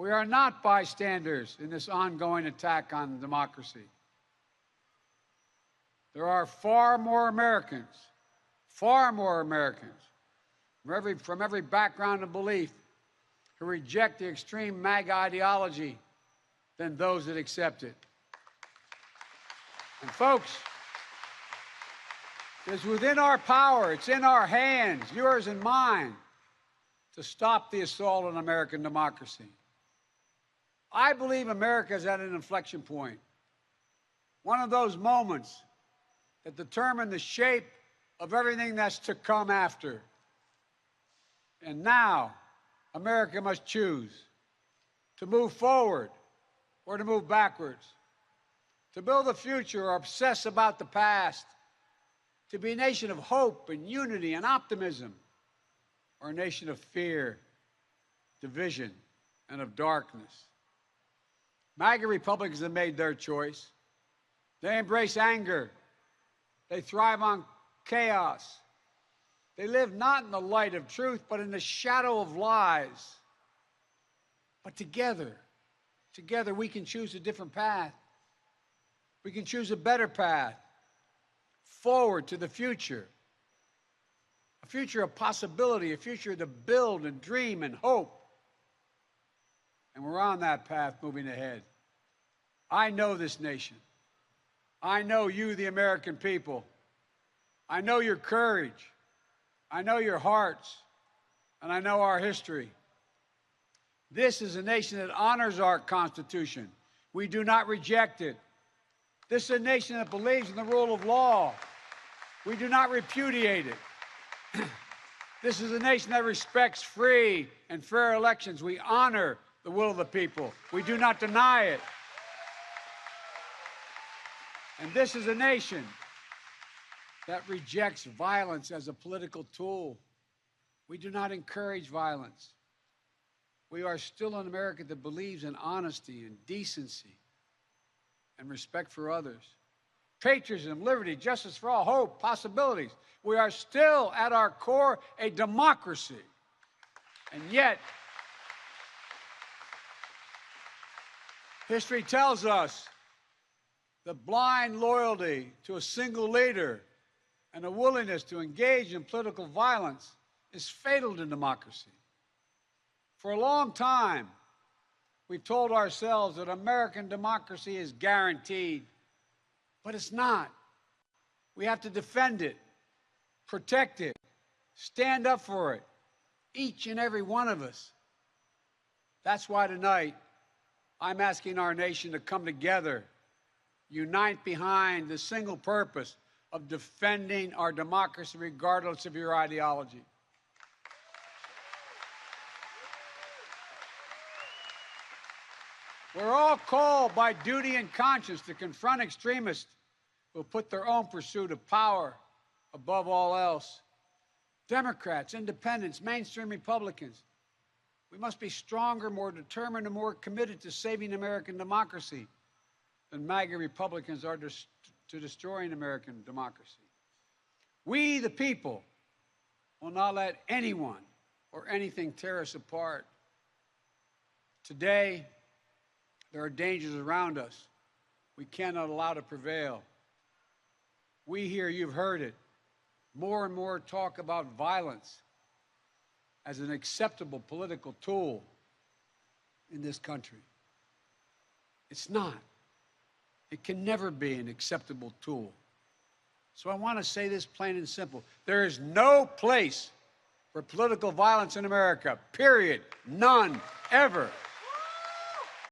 We are not bystanders in this ongoing attack on democracy. There are far more Americans from every background and belief who reject the extreme MAGA ideology than those that accept it. And folks, it's within our power, it's in our hands, yours and mine, to stop the assault on American democracy. I believe America is at an inflection point, one of those moments that determine the shape of everything that's to come after. And now, America must choose to move forward or to move backwards, to build a future or obsess about the past, to be a nation of hope and unity and optimism, or a nation of fear, division, and of darkness. MAGA Republicans have made their choice. They embrace anger. They thrive on chaos. They live not in the light of truth, but in the shadow of lies. But together we can choose a different path. We can choose a better path forward to the future. A future of possibility, a future to build and dream and hope. And we're on that path moving ahead. I know this nation. I know you, the American people. I know your courage. I know your hearts. And I know our history. This is a nation that honors our Constitution. We do not reject it. This is a nation that believes in the rule of law. We do not repudiate it. This is a nation that respects free and fair elections. We honor the will of the people. We do not deny it. And this is a nation that rejects violence as a political tool. We do not encourage violence. We are still an America that believes in honesty and decency and respect for others. Patriotism, liberty, justice for all, hope, possibilities. We are still, at our core, a democracy. And yet, history tells us that blind loyalty to a single leader and a willingness to engage in political violence is fatal to democracy. For a long time, we've told ourselves that American democracy is guaranteed, but it's not. We have to defend it, protect it, stand up for it, each and every one of us. That's why tonight, I'm asking our nation to come together, unite behind the single purpose of defending our democracy regardless of your ideology. We're all called by duty and conscience to confront extremists who put their own pursuit of power above all else. Democrats, independents, mainstream Republicans, we must be stronger, more determined, and more committed to saving American democracy than MAGA Republicans are to destroying American democracy. We, the people, will not let anyone or anything tear us apart. Today, there are dangers around us we cannot allow to prevail. We hear, you've heard it, more and more talk about violence as an acceptable political tool in this country. It's not. It can never be an acceptable tool. So I want to say this plain and simple. There is no place for political violence in America, period. None, ever.